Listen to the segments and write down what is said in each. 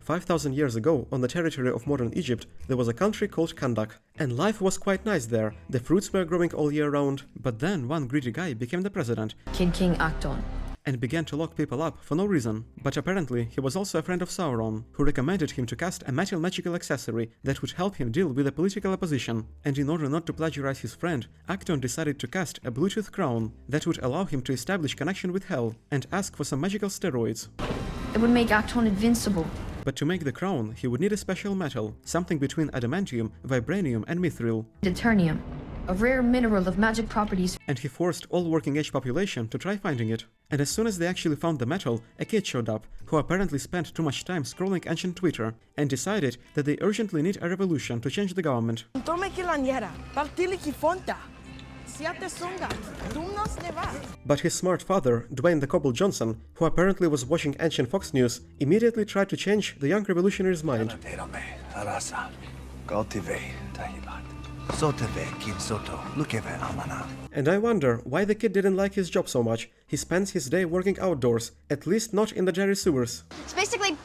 5,000 years ago, on the territory of modern Egypt, there was a country called Kahndaq, and life was quite nice there. The fruits were growing all year round, but then one greedy guy became the president, King Akton, and began to lock people up for no reason. But apparently he was also a friend of Sauron, who recommended him to cast a metal magical accessory that would help him deal with the political opposition. And in order not to plagiarize his friend, Akton decided to cast a Bluetooth crown that would allow him to establish connection with Hell and ask for some magical steroids. It would make Akton invincible. But to make the crown, he would need a special metal, something between adamantium, vibranium and mithril. Deuterium, a rare mineral of magic properties. And he forced all working-age population to try finding it. And as soon as they actually found the metal, a kid showed up, who apparently spent too much time scrolling ancient Twitter, and decided that they urgently need a revolution to change the government. But his smart father, Dwayne the Cobble Johnson, who apparently was watching ancient Fox News, immediately tried to change the young revolutionary's mind. And I wonder why the kid didn't like his job so much. He spends his day working outdoors, at least not in the Jerry sewers. It's basically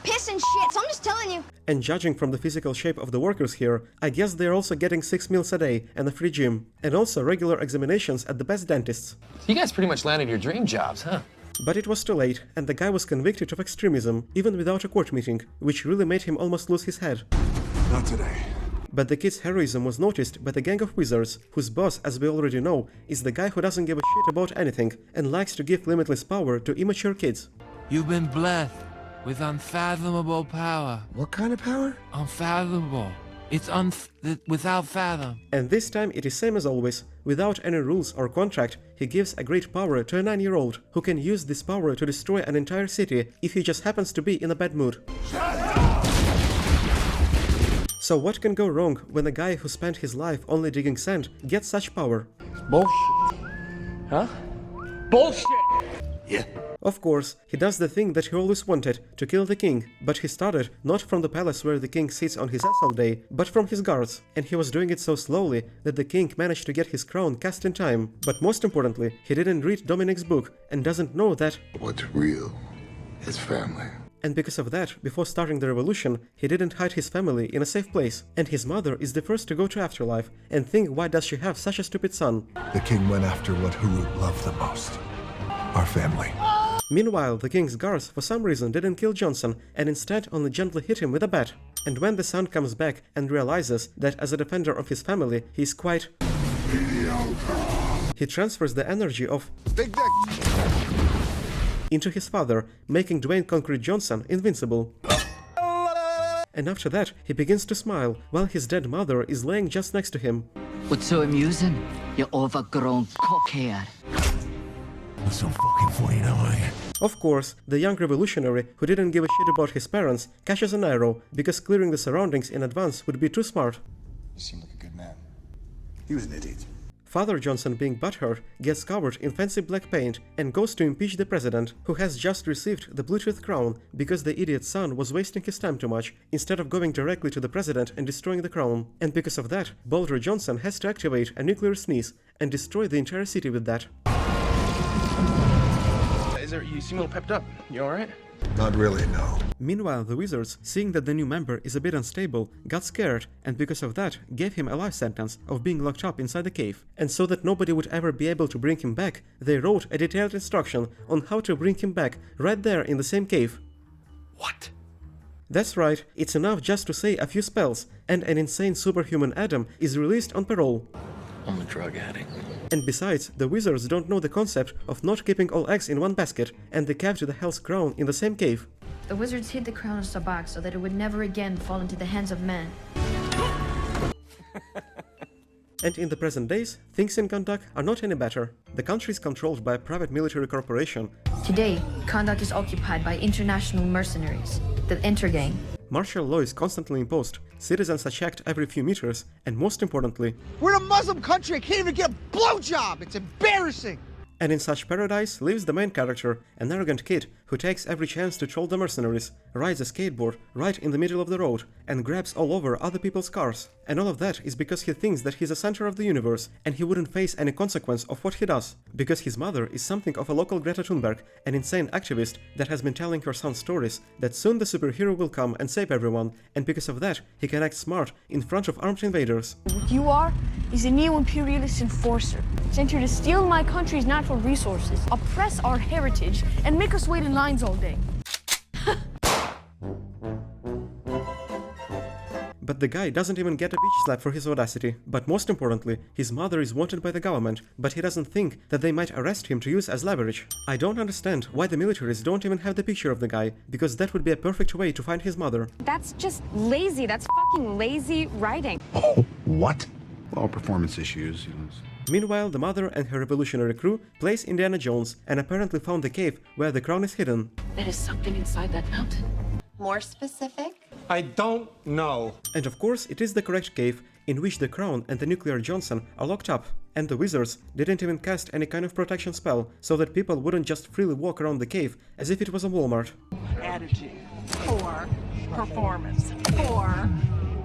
piss and shit, so I'm just telling you. And judging from the physical shape of the workers here, I guess they're also getting 6 meals a day and a free gym, and also regular examinations at the best dentists. You guys pretty much landed your dream jobs, huh? But it was too late, and the guy was convicted of extremism, even without a court meeting, which really made him almost lose his head. Not today. But the kid's heroism was noticed by the gang of wizards, whose boss, as we already know, is the guy who doesn't give a shit about anything and likes to give limitless power to immature kids. You've been blessed with unfathomable power. What kind of power? Unfathomable. It's without fathom. And this time it is same as always. Without any rules or contract, he gives a great power to a 9-year-old, who can use this power to destroy an entire city if he just happens to be in a bad mood. So what can go wrong when a guy who spent his life only digging sand gets such power? Bullshit. Huh? Bullshit! Yeah. Of course, he does the thing that he always wanted, to kill the king, but he started not from the palace where the king sits on his ass all day, but from his guards, and he was doing it so slowly that the king managed to get his crown cast in time. But most importantly, he didn't read Dominic's book and doesn't know that What's real is family. And because of that, before starting the revolution, he didn't hide his family in a safe place, and his mother is the first to go to afterlife and think why does she have such a stupid son. The king went after what Hurut loved the most. Our family. Meanwhile, the king's guards for some reason didn't kill Johnson and instead only gently hit him with a bat. And when the son comes back and realizes that as a defender of his family, he's quite mediocre, he transfers the energy of Big dick into his father, making Dwayne Concrete Johnson invincible. And after that, he begins to smile, while his dead mother is laying just next to him. What's so amusing? You overgrown cockhead. What's so fucking funny now, eh? Of course, the young revolutionary, who didn't give a shit about his parents, catches an arrow, because clearing the surroundings in advance would be too smart. You seem like a good man. He was an idiot. Father Johnson, being butthurt, gets covered in fancy black paint and goes to impeach the president, who has just received the Bluetooth crown because the idiot's son was wasting his time too much, instead of going directly to the president and destroying the crown. And because of that, Boulder Johnson has to activate a nuclear sneeze and destroy the entire city with that. You seem a little pepped up. You alright? Not really, no. Meanwhile, the wizards, seeing that the new member is a bit unstable, got scared, and because of that, gave him a life sentence of being locked up inside the cave. And so that nobody would ever be able to bring him back, they wrote a detailed instruction on how to bring him back right there in the same cave. What? That's right, it's enough just to say a few spells, and an insane superhuman Adam is released on parole. I'm a drug addict. And besides, the wizards don't know the concept of not keeping all eggs in one basket, and they kept the Hell's Crown in the same cave. The wizards hid the crown of Sabak so that it would never again fall into the hands of men. And in the present days, things in Kahndaq are not any better. The country is controlled by a private military corporation. Today, Kahndaq is occupied by international mercenaries, the Intergang. Martial law is constantly imposed, citizens are checked every few meters, and most importantly, we're in a Muslim country, I can't even get a blowjob! It's embarrassing! And in such paradise lives the main character, an arrogant kid who takes every chance to troll the mercenaries, rides a skateboard right in the middle of the road, and grabs all over other people's cars. And all of that is because he thinks that he's the center of the universe, and he wouldn't face any consequence of what he does. Because his mother is something of a local Greta Thunberg, an insane activist that has been telling her son stories that soon the superhero will come and save everyone, and because of that, he can act smart in front of armed invaders. What you are is a neo-imperialist enforcer, sent here to steal my country's natural resources, oppress our heritage, and make us wait in lines all day. But the guy doesn't even get a bitch slap for his audacity. But most importantly, his mother is wanted by the government, but he doesn't think that they might arrest him to use as leverage. I don't understand why the militaries don't even have the picture of the guy, because that would be a perfect way to find his mother. That's just lazy. That's fucking lazy writing. Oh, what? All performance issues, you know. Meanwhile, the mother and her revolutionary crew plays Indiana Jones and apparently found the cave where the crown is hidden. There is something inside that mountain. More specific? I don't know. And of course, it is the correct cave in which the crown and the nuclear Johnson are locked up. And the wizards didn't even cast any kind of protection spell, so that people wouldn't just freely walk around the cave as if it was a Walmart. Attitude. 4. Performance. 4.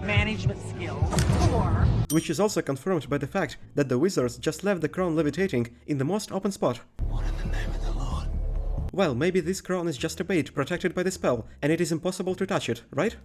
Management skills. 4. Which is also confirmed by the fact that the wizards just left the crown levitating in the most open spot. What in the name of the Lord? Well, maybe this crown is just a bait protected by the spell, and it is impossible to touch it, right?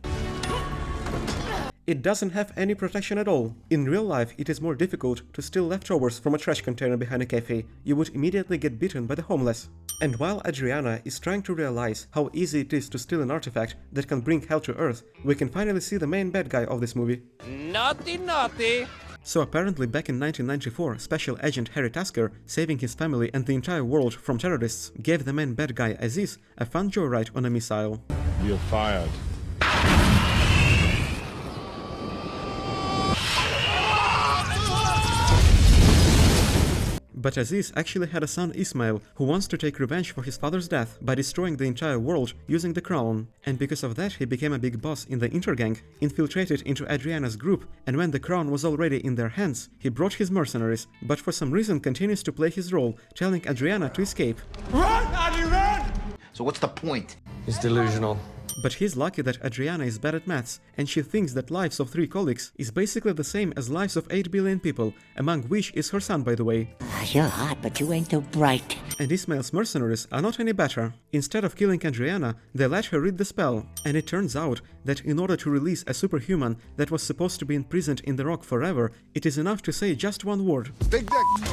It doesn't have any protection at all. In real life, it is more difficult to steal leftovers from a trash container behind a cafe. You would immediately get bitten by the homeless. And while Adriana is trying to realize how easy it is to steal an artifact that can bring hell to Earth, we can finally see the main bad guy of this movie. Naughty, naughty! So apparently back in 1994, Special Agent Harry Tasker, saving his family and the entire world from terrorists, gave the main bad guy Aziz a fun joyride on a missile. You're fired. But Aziz actually had a son Ismail, who wants to take revenge for his father's death by destroying the entire world using the crown. And because of that he became a big boss in the Intergang, infiltrated into Adriana's group, and when the crown was already in their hands, he brought his mercenaries, but for some reason continues to play his role, telling Adriana to escape. Run, Addy, run! So what's the point? He's delusional. But he's lucky that Adriana is bad at maths, and she thinks that lives of 3 colleagues is basically the same as lives of 8 billion people, among which is her son, by the way. You're hot, but you ain't too bright. And Ismail's mercenaries are not any better. Instead of killing Adriana, they let her read the spell, and it turns out that in order to release a superhuman that was supposed to be imprisoned in the rock forever, it is enough to say just one word. Big dick!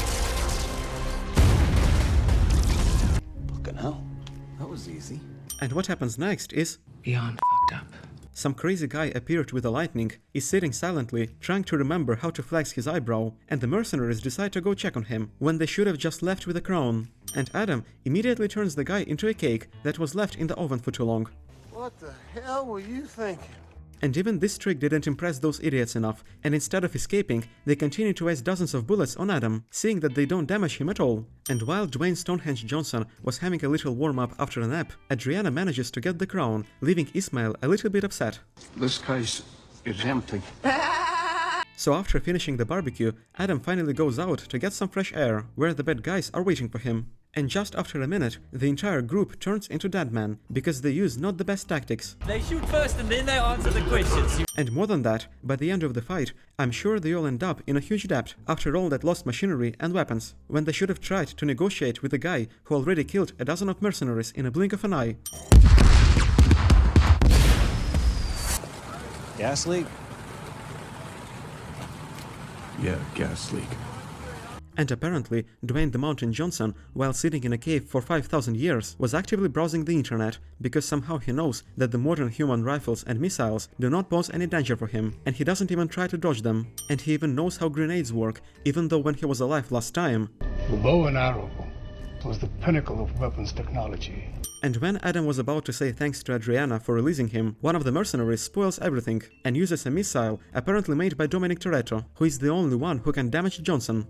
Fucking hell. That was easy. And what happens next is... Beyond fucked up. Some crazy guy appeared with a lightning, is sitting silently, trying to remember how to flex his eyebrow, and the mercenaries decide to go check on him, when they should have just left with a crown. And Adam immediately turns the guy into a cake that was left in the oven for too long. What the hell were you thinking? And even this trick didn't impress those idiots enough, and instead of escaping, they continue to waste dozens of bullets on Adam, seeing that they don't damage him at all. And while Dwayne Stonehenge Johnson was having a little warm-up after a nap, Adriana manages to get the crown, leaving Ismail a little bit upset. This case is empty. So after finishing the barbecue, Adam finally goes out to get some fresh air, where the bad guys are waiting for him. And just after a minute, the entire group turns into dead men, because they use not the best tactics. They shoot first and then they answer the questions. And more than that, by the end of the fight, I'm sure they all end up in a huge debt, after all that lost machinery and weapons, when they should have tried to negotiate with a guy who already killed a dozen of mercenaries in a blink of an eye. Gas leak? Yeah, gas leak. And apparently, Dwayne the Mountain Johnson, while sitting in a cave for 5,000 years, was actively browsing the internet, because somehow he knows that the modern human rifles and missiles do not pose any danger for him, and he doesn't even try to dodge them. And he even knows how grenades work, even though when he was alive last time... The bow and arrow was the pinnacle of weapons technology. And when Adam was about to say thanks to Adriana for releasing him, one of the mercenaries spoils everything, and uses a missile apparently made by Dominic Toretto, who is the only one who can damage Johnson.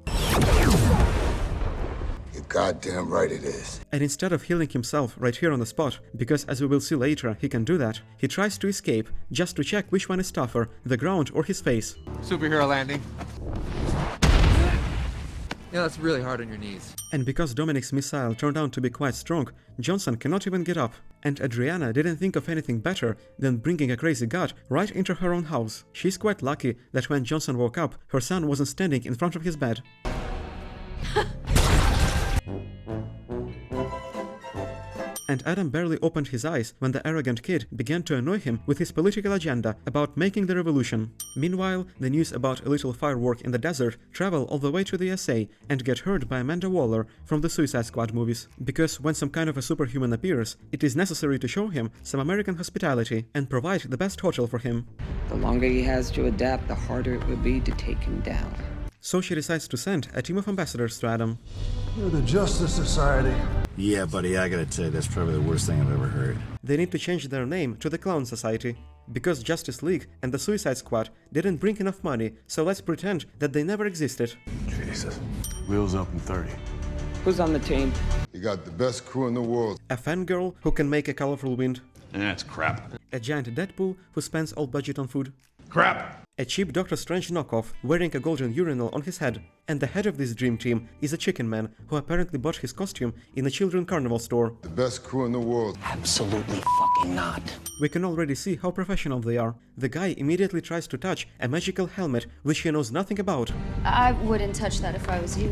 You're goddamn right it is. And instead of healing himself right here on the spot, because as we will see later he can do that, he tries to escape, just to check which one is tougher, the ground or his face. Superhero landing. Yeah, that's really hard on your knees. And because Dominic's missile turned out to be quite strong, Johnson cannot even get up. And Adriana didn't think of anything better than bringing a crazy god right into her own house. She's quite lucky that when Johnson woke up, her son wasn't standing in front of his bed. And Adam barely opened his eyes when the arrogant kid began to annoy him with his political agenda about making the revolution. Meanwhile, the news about a little firework in the desert travel all the way to the USA and get heard by Amanda Waller from the Suicide Squad movies. Because when some kind of a superhuman appears, it is necessary to show him some American hospitality and provide the best hotel for him. The longer he has to adapt, the harder it will be to take him down. So she decides to send a team of ambassadors to Adam. We're the Justice Society. Yeah, buddy, I gotta tell you, that's probably the worst thing I've ever heard. They need to change their name to the Clown Society. Because Justice League and the Suicide Squad didn't bring enough money, so let's pretend that they never existed. Jesus. Wheels up in 30. Who's on the team? You got the best crew in the world. A fangirl who can make a colorful wind. That's crap. A giant Deadpool who spends all budget on food. Crap! A cheap Doctor Strange knockoff wearing a golden urinal on his head. And the head of this dream team is a chicken man who apparently bought his costume in a children's carnival store. The best crew in the world. Absolutely fucking not. We can already see how professional they are. The guy immediately tries to touch a magical helmet which he knows nothing about. I wouldn't touch that if I was you.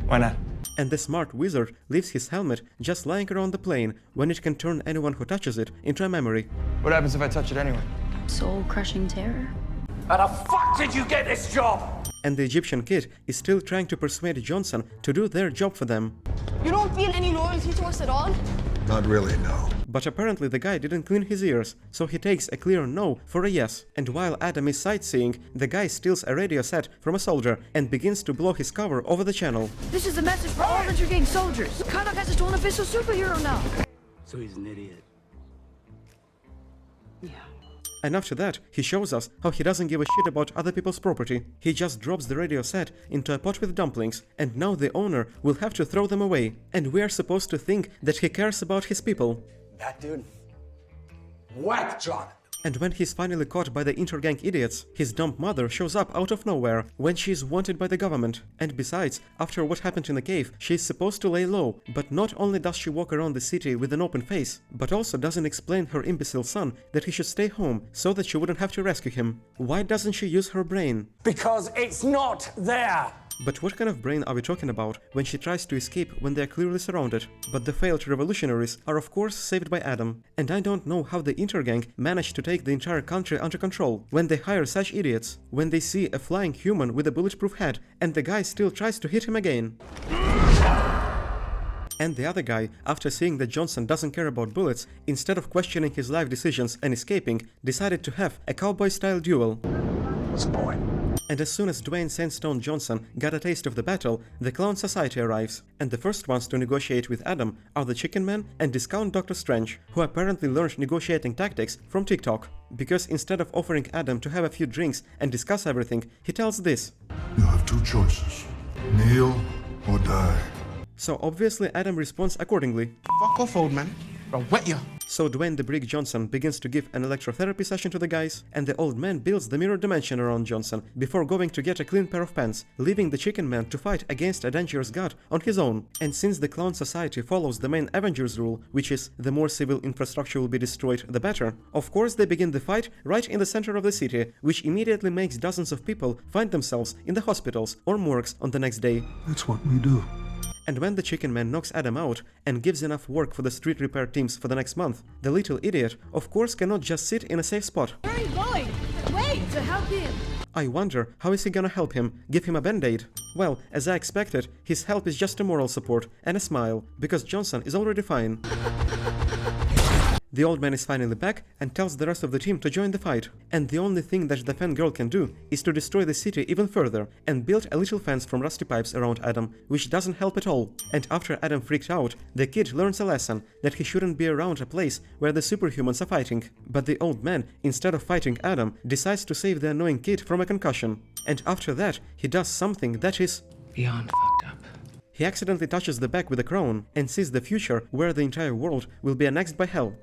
Why not? And the smart wizard leaves his helmet just lying around the plane when it can turn anyone who touches it into a memory. What happens if I touch it anyway? Soul-crushing terror. How the fuck did you get this job? And the Egyptian kid is still trying to persuade Johnson to do their job for them. You don't feel any loyalty to us at all? Not really, no. But apparently the guy didn't clean his ears, so he takes a clear no for a yes. And while Adam is sightseeing, the guy steals a radio set from a soldier and begins to blow his cover over the channel. This is a message for all Intergang soldiers. Kahndaq has his own official superhero now. So he's an idiot. Yeah. And after that, he shows us how he doesn't give a shit about other people's property. He just drops the radio set into a pot with dumplings, and now the owner will have to throw them away. And we are supposed to think that he cares about his people. That dude. Whack John. And when he's finally caught by the Intergang idiots, his dumb mother shows up out of nowhere when she is wanted by the government. And besides, after what happened in the cave, she is supposed to lay low. But not only does she walk around the city with an open face, but also doesn't explain her imbecile son that he should stay home so that she wouldn't have to rescue him. Why doesn't she use her brain? Because it's not there. But what kind of brain are we talking about when she tries to escape when they are clearly surrounded? But the failed revolutionaries are of course saved by Adam. And I don't know how the Intergang managed to take the entire country under control when they hire such idiots, when they see a flying human with a bulletproof head and the guy still tries to hit him again. And the other guy, after seeing that Johnson doesn't care about bullets, instead of questioning his life decisions and escaping, decided to have a cowboy-style duel. What's the point? And as soon as Dwayne Sandstone Johnson got a taste of the battle, the Clown Society arrives. And the first ones to negotiate with Adam are the Chicken Man and Discount Doctor Strange, who apparently learned negotiating tactics from TikTok. Because instead of offering Adam to have a few drinks and discuss everything, he tells this: You have two choices. Kneel or die. So obviously Adam responds accordingly. Fuck off, old man. I'll wet you. So Dwayne the Brick Johnson begins to give an electrotherapy session to the guys, and the old man builds the mirror dimension around Johnson before going to get a clean pair of pants, leaving the Chicken Man to fight against a dangerous god on his own. And since the Clown Society follows the main Avengers rule, which is the more civil infrastructure will be destroyed, the better, of course they begin the fight right in the center of the city, which immediately makes dozens of people find themselves in the hospitals or morgues on the next day. That's what we do. And when the Chicken Man knocks Adam out and gives enough work for the street repair teams for the next month, the little idiot of course cannot just sit in a safe spot. Where are you going? Wait, to help him. I wonder how is he gonna help him, give him a band-aid? Well, as I expected, his help is just a moral support and a smile, because Johnson is already fine. The old man is finally back and tells the rest of the team to join the fight. And the only thing that the fangirl can do is to destroy the city even further and build a little fence from rusty pipes around Adam, which doesn't help at all. And after Adam freaked out, the kid learns a lesson that he shouldn't be around a place where the superhumans are fighting. But the old man, instead of fighting Adam, decides to save the annoying kid from a concussion. And after that, he does something that is beyond fucked up. He accidentally touches the back with a crown and sees the future where the entire world will be annexed by hell.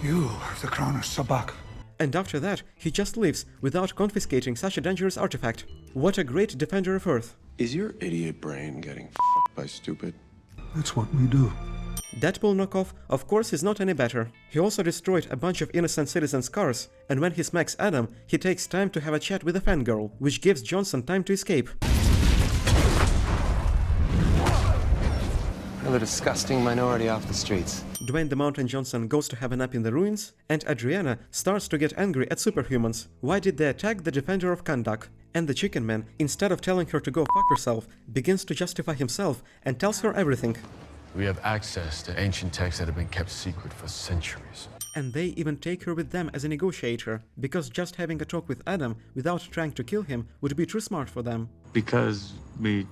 You are the crown of Sabak. and after that, he just leaves without confiscating such a dangerous artifact. What a great defender of Earth. Is your idiot brain getting f***ed by stupid? That's what we do. Deadpool knockoff, of course, is not any better. He also destroyed a bunch of innocent citizens' cars, and when he smacks Adam, he takes time to have a chat with a fangirl, which gives Johnson time to escape. Another disgusting minority off the streets. Dwayne the Mountain Johnson goes to have a nap in the ruins, and Adriana starts to get angry at superhumans. Why did they attack the defender of Kahndaq? And the Chicken Man, instead of telling her to go fuck herself, begins to justify himself and tells her everything. We have access to ancient texts that have been kept secret for centuries. And they even take her with them as a negotiator, because just having a talk with Adam without trying to kill him would be too smart for them. Because we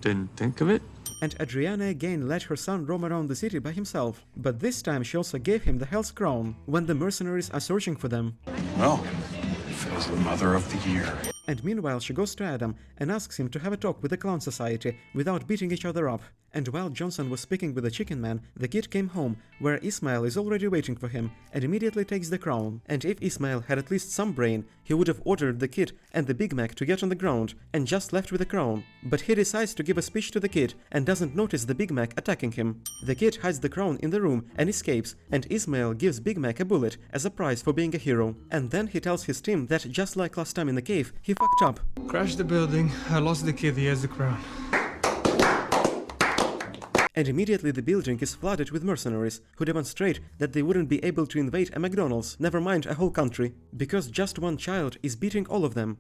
didn't think of it? And Adriana again let her son roam around the city by himself, but this time she also gave him the Hell's Crown, when the mercenaries are searching for them. Well, Phil's the mother of the year. And meanwhile she goes to Adam and asks him to have a talk with the Clown Society without beating each other up. And while Johnson was speaking with the Chicken Man, the kid came home, where Ismail is already waiting for him, and immediately takes the crown. And if Ismail had at least some brain, he would have ordered the kid and the Big Mac to get on the ground, and just left with the crown. But he decides to give a speech to the kid, and doesn't notice the Big Mac attacking him. The kid hides the crown in the room and escapes, and Ismail gives Big Mac a bullet as a prize for being a hero. And then he tells his team that just like last time in the cave, he fucked up. Crashed the building, I lost the kid, he has the crown. And immediately the building is flooded with mercenaries, who demonstrate that they wouldn't be able to invade a McDonald's, never mind a whole country, because just one child is beating all of them.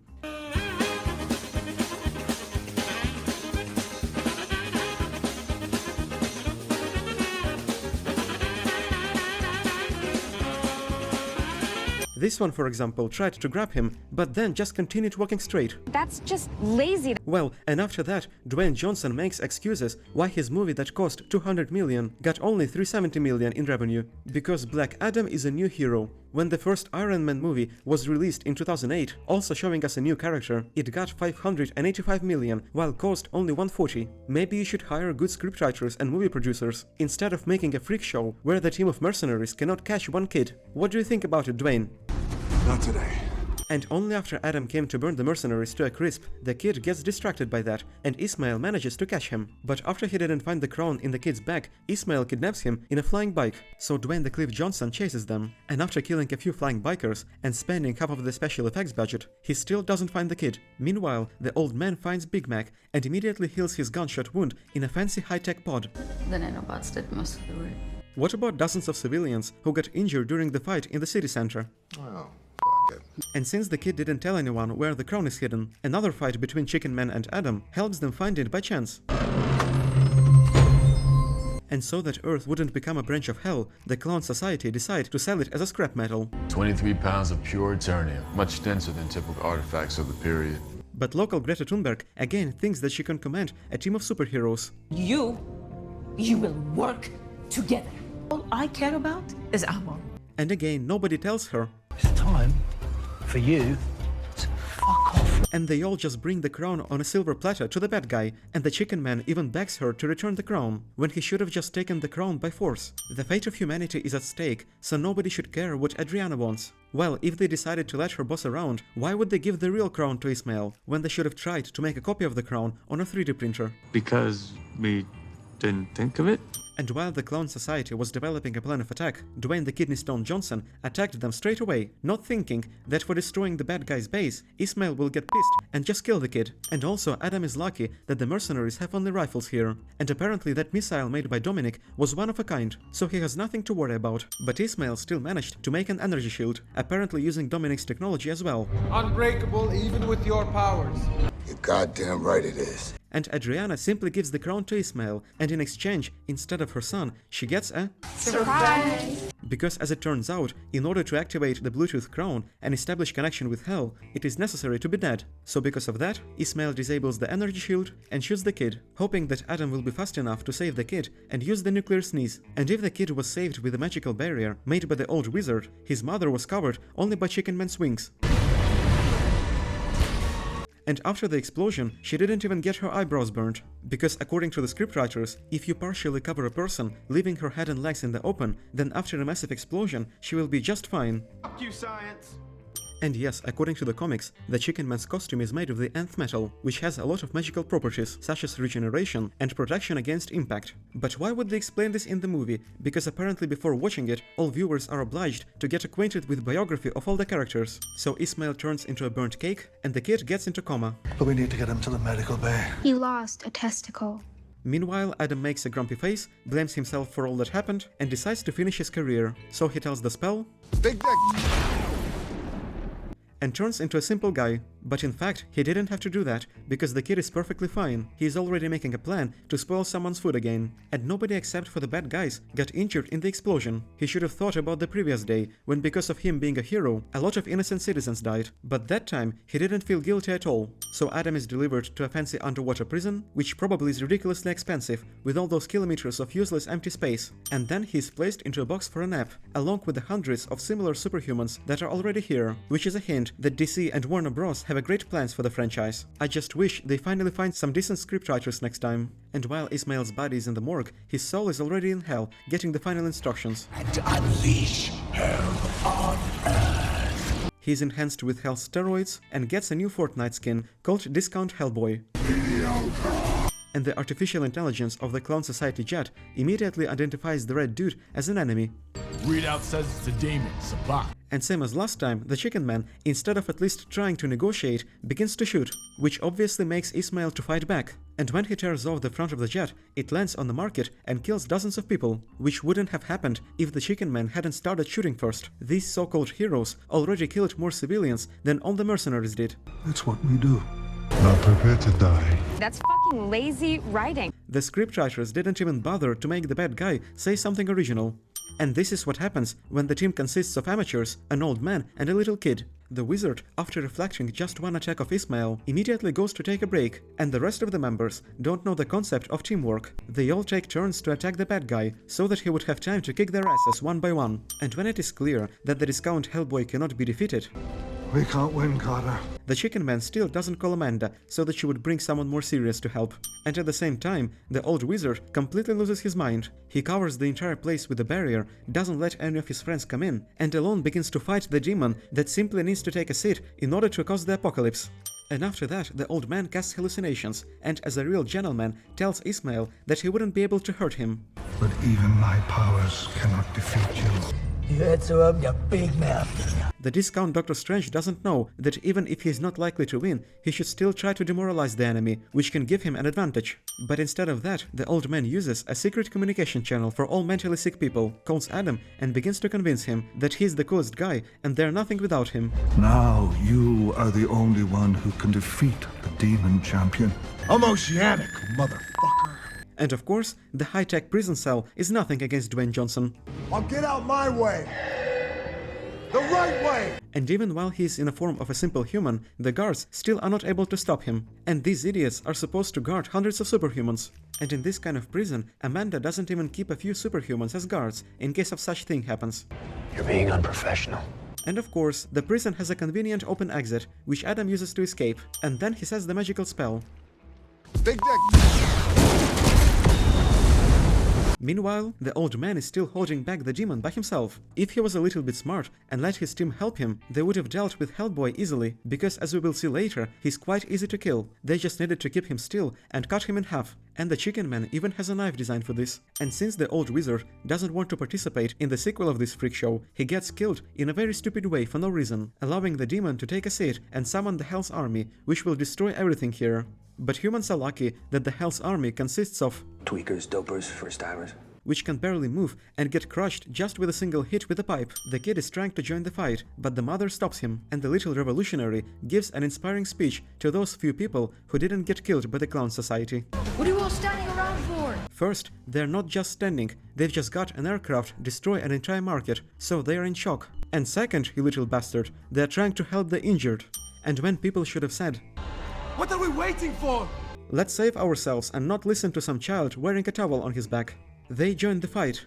This one, for example, tried to grab him, but then just continued walking straight. That's just lazy. Well, and after that, Dwayne Johnson makes excuses why his movie that cost $200 million got only $370 million in revenue. Because Black Adam is a new hero. When the first Iron Man movie was released in 2008, also showing us a new character, it got $585 million, while cost only $140. Maybe you should hire good scriptwriters and movie producers, instead of making a freak show where the team of mercenaries cannot catch one kid. What do you think about it, Dwayne? Not today. And only after Adam came to burn the mercenaries to a crisp, the kid gets distracted by that, and Ismail manages to catch him. But after he didn't find the crown in the kid's bag, Ismail kidnaps him in a flying bike, so Dwayne the Cliff Johnson chases them. And after killing a few flying bikers and spending half of the special effects budget, he still doesn't find the kid. Meanwhile, the old man finds Big Mac and immediately heals his gunshot wound in a fancy high-tech pod. The nanobots did most of the work. What about dozens of civilians who got injured during the fight in the city center? Oh. And since the kid didn't tell anyone where the crown is hidden, another fight between Chicken Man and Adam helps them find it by chance. And so that Earth wouldn't become a branch of hell, the Clown Society decide to sell it as a scrap metal. 23 pounds of pure eternium, much denser than typical artifacts of the period. But local Greta Thunberg again thinks that she can command a team of superheroes. You will work together. All I care about is Amon. And again, nobody tells her. It's time for you to fuck off. And they all just bring the crown on a silver platter to the bad guy, and the Chicken Man even begs her to return the crown, when he should have just taken the crown by force. The fate of humanity is at stake, so nobody should care what Adriana wants. Well, if they decided to let her boss around, why would they give the real crown to Ismail, when they should have tried to make a copy of the crown on a 3D printer? Because we didn't think of it? And while the Clown Society was developing a plan of attack, Dwayne the Kidney Stone Johnson attacked them straight away, not thinking that for destroying the bad guy's base, Ismail will get pissed and just kill the kid. And also, Adam is lucky that the mercenaries have only rifles here, and apparently that missile made by Dominic was one of a kind, so he has nothing to worry about. But Ismail still managed to make an energy shield, apparently using Dominic's technology as well. Unbreakable even with your powers. You're goddamn right it is. And Adriana simply gives the crown to Ismail, and in exchange, instead of her son, she gets a surprise! Because as it turns out, in order to activate the Bluetooth crown and establish connection with Hell, it is necessary to be dead. So because of that, Ismail disables the energy shield and shoots the kid, hoping that Adam will be fast enough to save the kid and use the nuclear sneeze. And if the kid was saved with a magical barrier made by the old wizard, his mother was covered only by Chicken Man's wings. And after the explosion, she didn't even get her eyebrows burnt. Because according to the scriptwriters, if you partially cover a person, leaving her head and legs in the open, then after a massive explosion, she will be just fine. Fuck you, science. And yes, according to the comics, the Chicken Man's costume is made of the nth metal, which has a lot of magical properties, such as regeneration and protection against impact. But why would they explain this in the movie? Because apparently before watching it, all viewers are obliged to get acquainted with biography of all the characters. So Ismail turns into a burnt cake, and the kid gets into coma. But we need to get him to the medical bay. He lost a testicle. Meanwhile, Adam makes a grumpy face, blames himself for all that happened, and decides to finish his career. So he tells the spell, Big dick! and turns into a simple guy. But in fact, he didn't have to do that, because the kid is perfectly fine. He is already making a plan to spoil someone's food again. And nobody except for the bad guys got injured in the explosion. He should have thought about the previous day, when because of him being a hero, a lot of innocent citizens died. But that time, he didn't feel guilty at all. So Adam is delivered to a fancy underwater prison, which probably is ridiculously expensive, with all those kilometers of useless empty space. And then he is placed into a box for a nap, along with the hundreds of similar superhumans that are already here, which is a hint that DC and Warner Bros. Have great plans for the franchise. I just wish they finally find some decent scriptwriters next time. And while Ismail's body is in the morgue, his soul is already in hell, getting the final instructions. And unleash hell on Earth. He's enhanced with hell steroids and gets a new Fortnite skin called Discount Hellboy. And the artificial intelligence of the Clone Society jet immediately identifies the red dude as an enemy. Readout says it's a demon, Sabak. And same as last time, the Chicken Man, instead of at least trying to negotiate, begins to shoot, which obviously makes Ismail to fight back. And when he tears off the front of the jet, it lands on the market and kills dozens of people, which wouldn't have happened if the Chicken Man hadn't started shooting first. These so-called heroes already killed more civilians than all the mercenaries did. That's what we do. Not prepared to die. That's fucking lazy writing. The scriptwriters didn't even bother to make the bad guy say something original. And this is what happens when the team consists of amateurs, an old man and a little kid. The wizard, after reflecting just one attack of Ismail, immediately goes to take a break, and the rest of the members don't know the concept of teamwork. They all take turns to attack the bad guy, so that he would have time to kick their asses one by one. And when it is clear that the Discount Hellboy cannot be defeated, we can't win, Carter. The Chicken Man still doesn't call Amanda, so that she would bring someone more serious to help. And at the same time, the old wizard completely loses his mind. He covers the entire place with a barrier, doesn't let any of his friends come in, and alone begins to fight the demon that simply needs to take a seat in order to cause the apocalypse. And after that, the old man casts hallucinations, and as a real gentleman, tells Ismail that he wouldn't be able to hurt him. But even my powers cannot defeat you. You had to open your big mouth. The discount Doctor Strange doesn't know that even if he's not likely to win, he should still try to demoralize the enemy, which can give him an advantage. But instead of that, the old man uses a secret communication channel for all mentally sick people, calls Adam, and begins to convince him that he's the coolest guy and they're nothing without him. Now you are the only one who can defeat the demon champion. I'm oceanic, motherfucker. And of course, the high-tech prison cell is nothing against Dwayne Johnson. I'll get out my way. The right way! And even while he is in a form of a simple human, the guards still are not able to stop him. And these idiots are supposed to guard hundreds of superhumans. And in this kind of prison, Amanda doesn't even keep a few superhumans as guards, in case of such thing happens. You're being unprofessional. And of course, the prison has a convenient open exit, which Adam uses to escape. And then he says the magical spell. Big dick! Meanwhile, the old man is still holding back the demon by himself. If he was a little bit smart and let his team help him, they would have dealt with Hellboy easily, because as we will see later, he's quite easy to kill. They just needed to keep him still and cut him in half. And the Chicken Man even has a knife designed for this. And since the old wizard doesn't want to participate in the sequel of this freak show, he gets killed in a very stupid way for no reason, allowing the demon to take a seat and summon the Hell's Army, which will destroy everything here. But humans are lucky that the Hell's Army consists of tweakers, dopers, first-timers, which can barely move and get crushed just with a single hit with a pipe. The kid is trying to join the fight, but the mother stops him, and the little revolutionary gives an inspiring speech to those few people who didn't get killed by the Clown Society. What are you all standing around for? First, they're not just standing, they've just got an aircraft destroy an entire market, so they are in shock. And second, you little bastard, they're trying to help the injured. And when people should have said, "What are we waiting for? Let's save ourselves and not listen to some child wearing a towel on his back," they join the fight.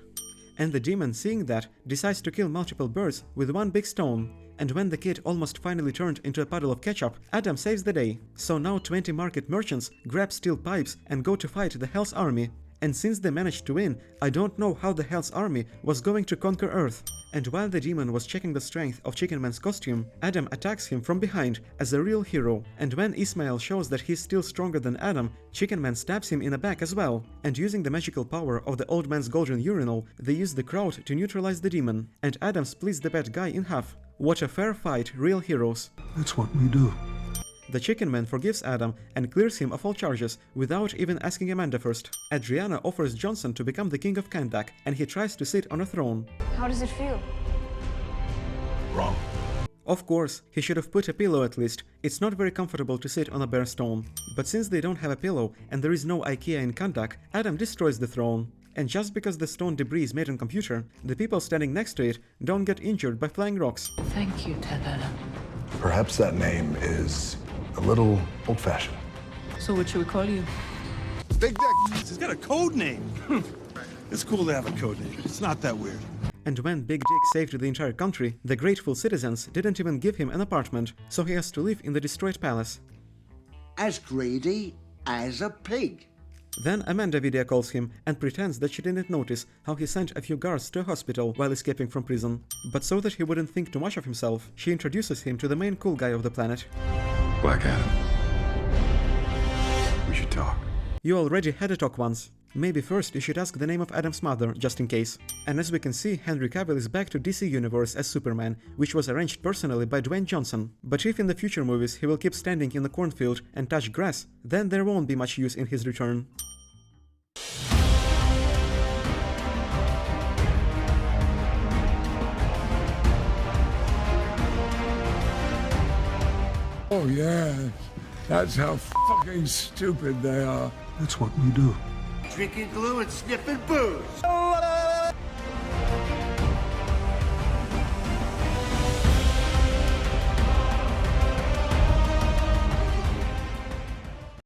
And the demon, seeing that, decides to kill multiple birds with one big stone. And when the kid almost finally turned into a puddle of ketchup, Adam saves the day. So now 20 market merchants grab steel pipes and go to fight the Hell's Army. And since they managed to win, I don't know how the Hell's Army was going to conquer Earth. And while the demon was checking the strength of Chicken Man's costume, Adam attacks him from behind as a real hero. And when Ismail shows that he's still stronger than Adam, Chicken Man stabs him in the back as well. And using the magical power of the old man's golden urinal, they use the crowd to neutralize the demon. And Adam splits the bad guy in half. What a fair fight, real heroes. That's what we do. The Chicken Man forgives Adam and clears him of all charges without even asking Amanda first. Adriana offers Johnson to become the king of Kahndaq, and he tries to sit on a throne. How does it feel? Wrong. Of course, he should have put a pillow at least. It's not very comfortable to sit on a bare stone. But since they don't have a pillow and there is no IKEA in Kahndaq, Adam destroys the throne. And just because the stone debris is made on computer, the people standing next to it don't get injured by flying rocks. Thank you, Ted. Perhaps that name is a little old-fashioned. So what should we call you? Big Dick. He's got a code name. It's cool to have a code name. It's not that weird. And when Big Dick saved the entire country, the grateful citizens didn't even give him an apartment, so he has to live in the destroyed palace. As greedy as a pig. Then Amanda video calls him and pretends that she didn't notice how he sent a few guards to a hospital while escaping from prison. But so that he wouldn't think too much of himself, she introduces him to the main cool guy of the planet. Black Adam. We should talk. You already had a talk once. Maybe first you should ask the name of Adam's mother, just in case. And as we can see, Henry Cavill is back to DC Universe as Superman, which was arranged personally by Dwayne Johnson. But if in the future movies he will keep standing in the cornfield and touch grass, then there won't be much use in his return. Oh, yeah. That's how fucking stupid they are. That's what we do. Drinking glue and sniffing booze.